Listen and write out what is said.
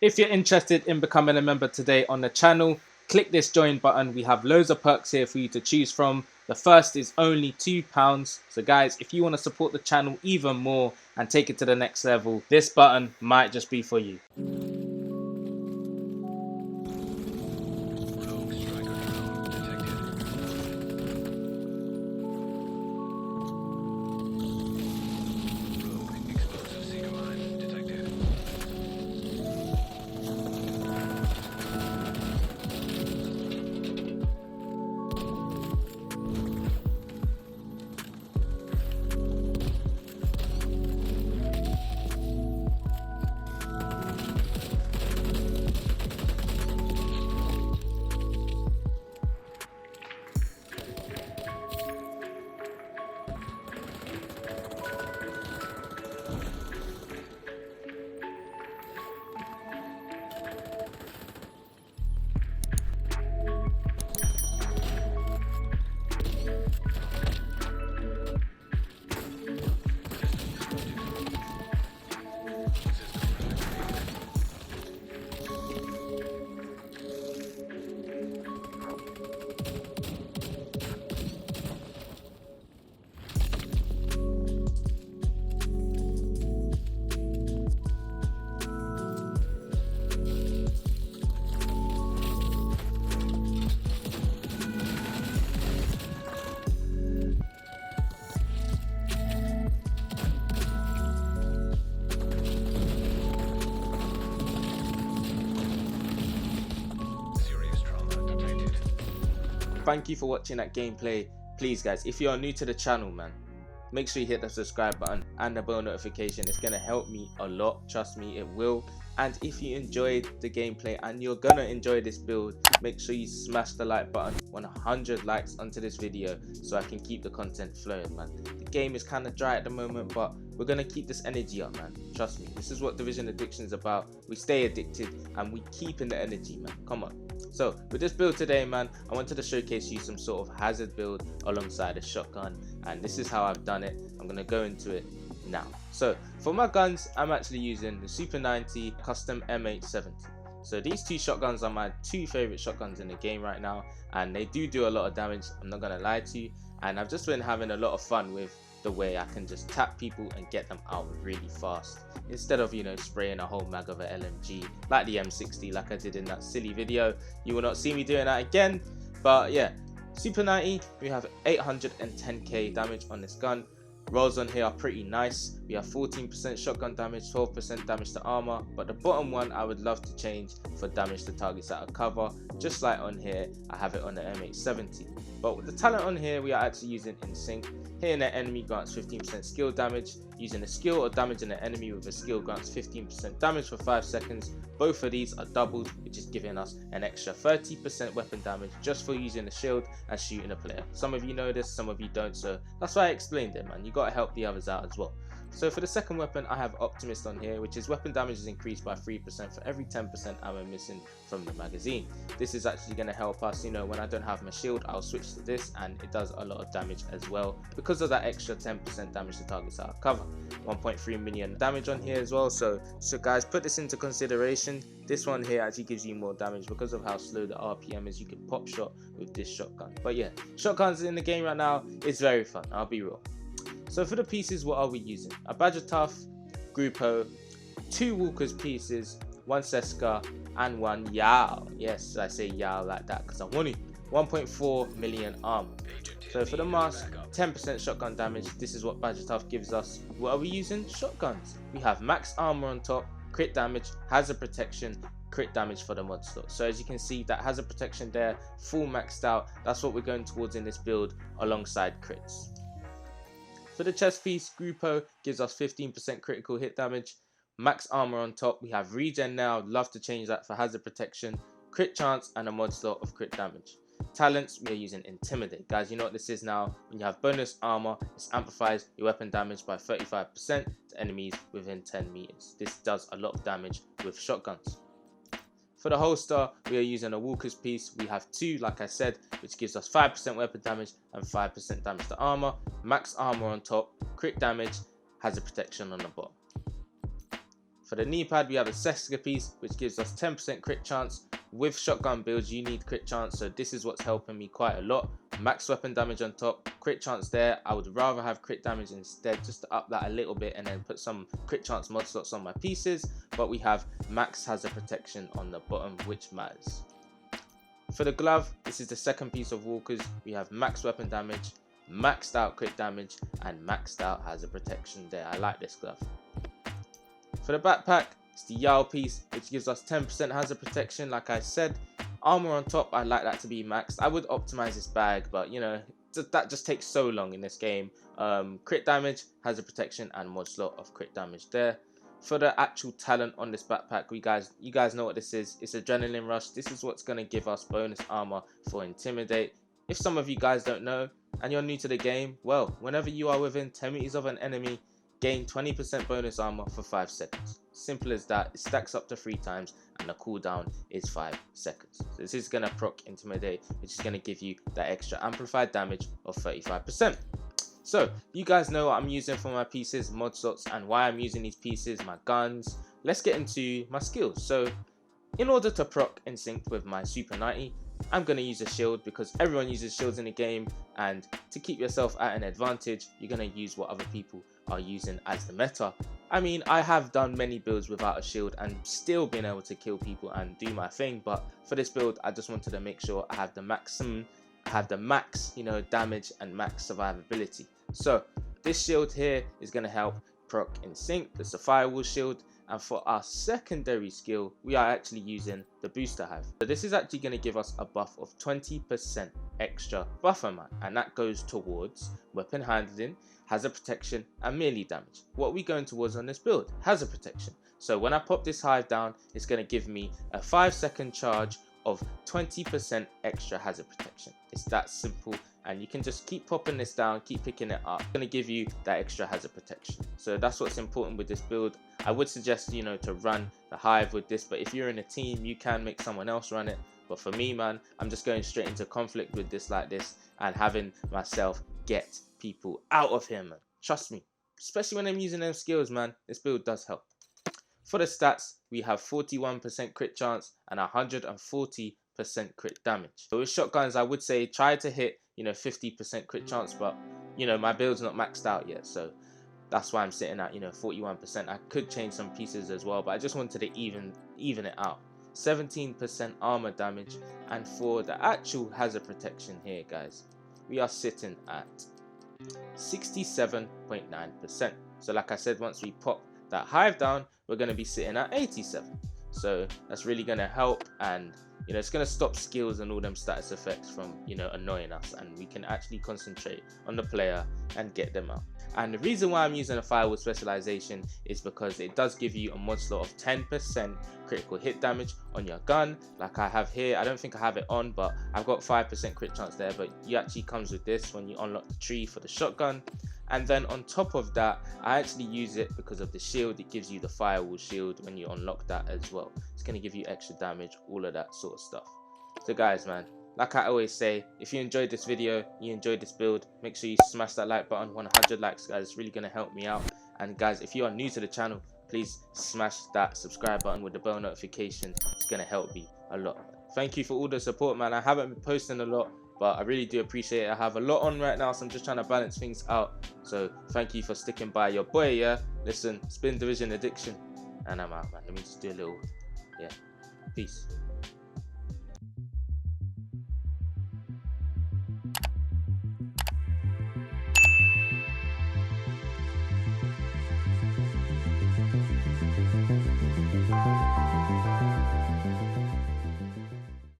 If you're interested in becoming a member today on the channel, click this join button. We have loads of perks here for you to choose from. The first is only £2. So guys, if you want to support the channel even more and take it to the next level, this button might just be for you. Thank you for watching that gameplay. Please guys, if you are new to the channel, man, make sure you hit the subscribe button and the bell notification. It's going to help me a lot, trust me, it will. And if you enjoyed the gameplay and you're gonna enjoy this build, make sure you smash the like button. 100 likes onto this video so I can keep the content flowing, man. The game is kind of dry at the moment, but we're gonna keep this energy up, man. Trust me, this is what Division Addiction is about. We stay addicted and we keep in the energy, man. Come on. So with this build today, man, I wanted to showcase you some sort of hazard build alongside a shotgun, and this is how I've done it. I'm gonna go into it now. So for my guns, I'm actually using the Super 90 custom M870. So these two shotguns are my two favorite shotguns in the game right now, and they do a lot of damage, I'm not gonna lie to you. And I've just been having a lot of fun with the way I can just tap people and get them out really fast, instead of, you know, spraying a whole mag of an LMG like the M60 like I did in that silly video. You will not see me doing that again. But yeah, Super 90, we have 810k damage on this gun. Rolls on here are pretty nice. We have 14% shotgun damage, 12% damage to armor, but the bottom one I would love to change for damage to targets out of cover. Just like on here, I have it on the M870. But with the talent on here, we are actually using in sync. Hitting an enemy grants 15% skill damage. Using a skill or damaging an enemy with a skill grants 15% damage for 5 seconds. Both of these are doubled, which is giving us an extra 30% weapon damage just for using the shield and shooting a player. Some of you know this, some of you don't, so that's why I explained it, man. You gotta help the others out as well. So for the second weapon, I have Optimist on here, which is weapon damage is increased by 3% for every 10% ammo missing from the magazine. This is actually going to help us, you know, when I don't have my shield, I'll switch to this and it does a lot of damage as well because of that extra 10% damage to targets out of cover. 1.3 million damage on here as well, so guys, put this into consideration. This one here actually gives you more damage because of how slow the RPM is. You can pop shot with this shotgun. But yeah, shotguns in the game right now, it's very fun, I'll be real. So for the pieces, what are we using? A Badger Tough, Grupo, 2 Walker's pieces, 1 Seska, and 1 Yao. Yes, I say Yao like that because I want it. 1.4 million armor. So for the mask, 10% shotgun damage. This is what Badger Tough gives us. What are we using? Shotguns. We have max armor on top, crit damage, hazard protection, crit damage for the mod slot. So as you can see, that hazard protection there, full maxed out. That's what we're going towards in this build alongside crits. For the chest piece, Grupo gives us 15% critical hit damage, max armor on top. We have regen now, I'd love to change that for hazard protection, crit chance, and a mod slot of crit damage. Talents, we are using Intimidate. Guys, you know what this is now. When you have bonus armor, this amplifies your weapon damage by 35% to enemies within 10 meters. This does a lot of damage with shotguns. For the holster, we are using a Walker's piece. We have 2, like I said, which gives us 5% weapon damage and 5% damage to armor, max armor on top, crit damage, hazard protection on the bottom. For the knee pad, we have a Seska piece, which gives us 10% crit chance. With shotgun builds, you need crit chance, so this is what's helping me quite a lot. Max weapon damage on top, crit chance there. I would rather have crit damage instead, just to up that a little bit and then put some crit chance mod slots on my pieces. But we have max hazard protection on the bottom, which matters. For the glove, this is the second piece of walkers. We have max weapon damage, maxed out crit damage, and maxed out hazard protection there. I like this glove. For the backpack, it's the Yao piece, which gives us 10% hazard protection. Like I said, armor on top, I like that to be maxed. I would optimize this bag, but you know, that just takes so long in this game. Crit damage, hazard protection, and mod slot of crit damage there. For the actual talent on this backpack, you guys know what this is. It's adrenaline rush. This is what's going to give us bonus armor for intimidate. If some of you guys don't know and you're new to the game, well, whenever you are within 10 meters of an enemy, gain 20% bonus armor for 5 seconds. Simple as that. It stacks up to 3 times and the cooldown is 5 seconds. So this is going to proc intimidate, which is going to give you that extra amplified damage of 35%. So you guys know what I'm using for my pieces, mod slots, and why I'm using these pieces, my guns. Let's get into my skills. So in order to proc in sync with my Super 90, I'm going to use a shield because everyone uses shields in the game, and to keep yourself at an advantage, you're going to use what other people are using as the meta. I mean, I have done many builds without a shield and still been able to kill people and do my thing, but for this build, I just wanted to make sure I have the maximum, max, you know, damage and max survivability. So this shield here is going to help proc in sync. It's a firewall shield. And for our secondary skill, we are actually using the booster hive. So this is actually going to give us a buff of 20% extra buffer man, and that goes towards weapon handling, hazard protection, and melee damage. What are we going towards on this build? Hazard protection. So when I pop this hive down, it's going to give me a 5-second charge of 20% extra hazard protection. It's that simple, and you can just keep popping this down, keep picking it up. It's going to give you that extra hazard protection. So that's what's important with this build. I would suggest, you know, to run the hive with this, but if you're in a team, you can make someone else run it. But for me, man, I'm just going straight into conflict with this like this and having myself get people out of here, man. Trust me, especially when I'm using them skills, man, this build does help. For the stats, we have 41% crit chance and 140% crit damage. So with shotguns, I would say try to hit, you know, 50% crit chance, but you know, my build's not maxed out yet, so that's why I'm sitting at, you know, 41%. I could change some pieces as well, but I just wanted to even it out. 17% armor damage, and for the actual hazard protection here, guys, we are sitting at 67.9%. So like I said, once we pop that hive down, we're going to be sitting at 87. So that's really going to help, and you know, it's going to stop skills and all them status effects from, you know, annoying us, and we can actually concentrate on the player and get them out. And the reason why I'm using a firewall specialization is because it does give you a mod slot of 10% critical hit damage on your gun, like I have here. I don't think I have it on, but I've got 5% crit chance there, but it actually comes with this when you unlock the tree for the shotgun. And then on top of that, I actually use it because of the shield. It gives you the firewall shield when you unlock that as well. It's going to give you extra damage, all of that sort of stuff. So guys, man, like I always say, if you enjoyed this video, you enjoyed this build, make sure you smash that like button. 100 likes, guys. It's really going to help me out. And guys, if you are new to the channel, please smash that subscribe button with the bell notification. It's going to help me a lot. Thank you for all the support, man. I haven't been posting a lot, but I really do appreciate it. I have a lot on right now, so I'm just trying to balance things out. So thank you for sticking by your boy, yeah? Listen, Spin Division Addiction, and I'm out, man. Let me just do a little, yeah, peace.